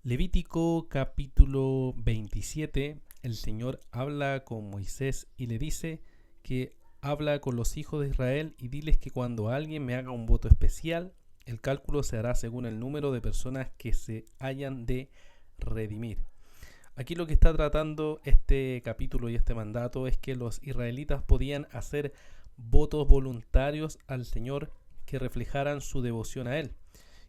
Levítico capítulo 27, el Señor habla con Moisés y le dice que habla con los hijos de Israel y diles que cuando alguien me haga un voto especial, el cálculo se hará según el número de personas que se hayan de redimir. Aquí lo que está tratando este capítulo y este mandato es que los israelitas podían hacer votos voluntarios al Señor que reflejaran su devoción a Él.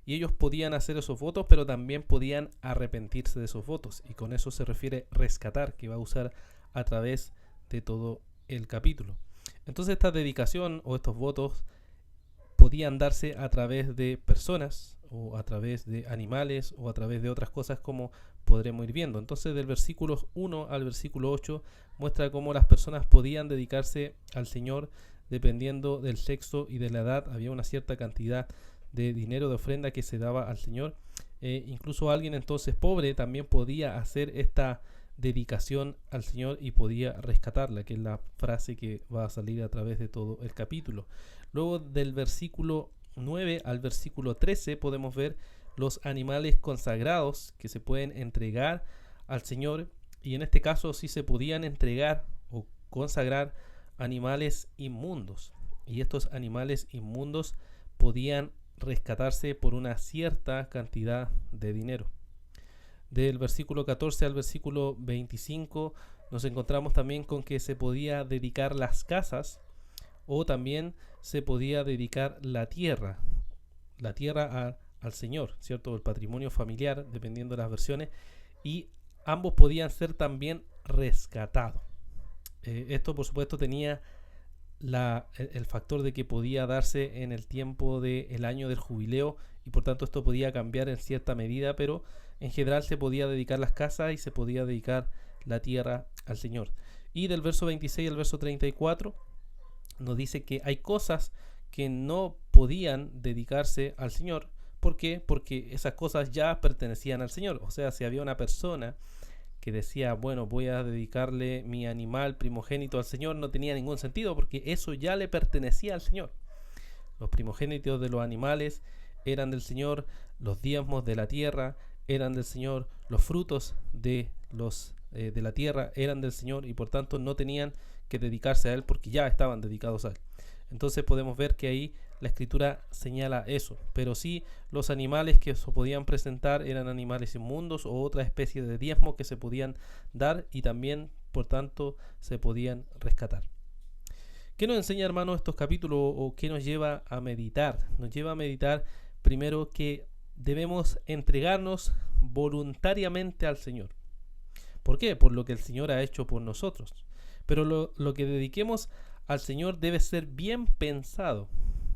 Y ellos podían hacer esos votos, pero también podían arrepentirse de esos votos. Y con eso se refiere rescatar, que va a usar a través de todo el capítulo. Entonces esta dedicación o estos votos podían darse a través de personas o a través de animales o a través de otras cosas, como podremos ir viendo. Entonces del versículo 1 al versículo 8 muestra cómo las personas podían dedicarse al Señor dependiendo del sexo y de la edad. Había una cierta cantidad de dinero de ofrenda que se daba al Señor. Incluso alguien entonces pobre también podía hacer esta dedicación al Señor y podía rescatarla, que es la frase que va a salir a través de todo el capítulo. Luego del versículo 9 al versículo 13 podemos ver los animales consagrados que se pueden entregar al Señor, y en este caso sí se podían entregar o consagrar animales inmundos, y estos animales inmundos podían rescatarse por una cierta cantidad de dinero. Del versículo 14 al versículo 25 nos encontramos también con que se podía dedicar las casas o también se podía dedicar la tierra al Señor, ¿cierto? El patrimonio familiar, dependiendo de las versiones, y ambos podían ser también rescatados. Esto por supuesto tenía el factor de que podía darse en el tiempo del año del jubileo, y por tanto esto podía cambiar en cierta medida, pero en general se podía dedicar las casas y se podía dedicar la tierra al Señor. Y del verso 26 al verso 34 nos dice que hay cosas que no podían dedicarse al Señor. ¿Por qué? Porque esas cosas ya pertenecían al Señor. O sea, si había una persona que decía, bueno, voy a dedicarle mi animal primogénito al Señor, no tenía ningún sentido, porque eso ya le pertenecía al Señor. Los primogénitos de los animales eran del Señor, los diezmos de la tierra eran del Señor, los frutos de la tierra eran del Señor, y por tanto no tenían que dedicarse a Él porque ya estaban dedicados a Él. Entonces podemos ver que ahí la escritura señala eso, pero sí los animales que se podían presentar eran animales inmundos o otra especie de diezmo que se podían dar y también por tanto se podían rescatar. ¿Qué nos enseña, hermanos, estos capítulos o qué nos lleva a meditar? Nos lleva a meditar primero que debemos entregarnos voluntariamente al Señor. ¿Por qué? Por lo que el Señor ha hecho por nosotros. Pero lo que dediquemos al Señor debe ser bien pensado,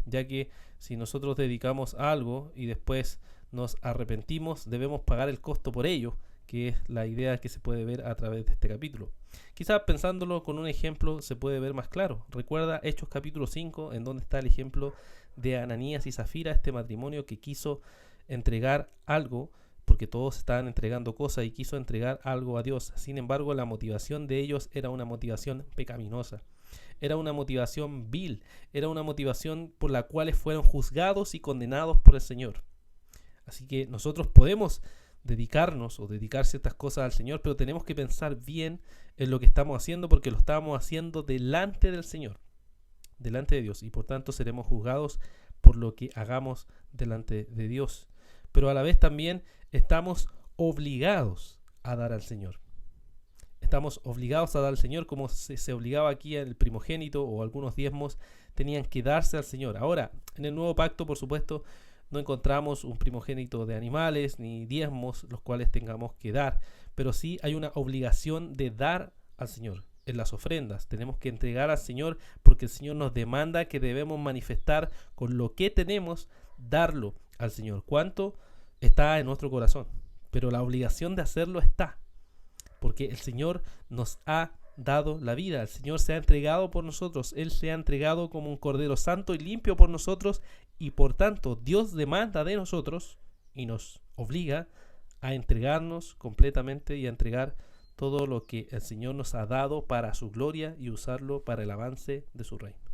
ya que si nosotros dedicamos algo y después nos arrepentimos, debemos pagar el costo por ello, que es la idea que se puede ver a través de este capítulo. Quizás pensándolo con un ejemplo se puede ver más claro. Recuerda Hechos capítulo 5, en donde está el ejemplo de Ananías y Zafira, este matrimonio que quiso entregar algo, porque todos estaban entregando cosas y quiso entregar algo a Dios. Sin embargo, la motivación de ellos era una motivación pecaminosa. Era una motivación vil, era una motivación por la cual fueron juzgados y condenados por el Señor. Así que nosotros podemos dedicarnos o dedicar ciertas cosas al Señor, pero tenemos que pensar bien en lo que estamos haciendo, porque lo estamos haciendo delante del Señor, delante de Dios, y por tanto seremos juzgados por lo que hagamos delante de Dios. Pero a la vez también estamos obligados a dar al Señor. Estamos obligados a dar al Señor, como se obligaba aquí el primogénito o algunos diezmos tenían que darse al Señor. Ahora, en el nuevo pacto, por supuesto, no encontramos un primogénito de animales ni diezmos los cuales tengamos que dar, pero sí hay una obligación de dar al Señor. En las ofrendas tenemos que entregar al Señor porque el Señor nos demanda que debemos manifestar con lo que tenemos, darlo al Señor. ¿Cuánto? Está en nuestro corazón, pero la obligación de hacerlo está, porque el Señor nos ha dado la vida, el Señor se ha entregado por nosotros, Él se ha entregado como un cordero santo y limpio por nosotros, y por tanto Dios demanda de nosotros y nos obliga a entregarnos completamente y a entregar todo lo que el Señor nos ha dado para su gloria y usarlo para el avance de su reino.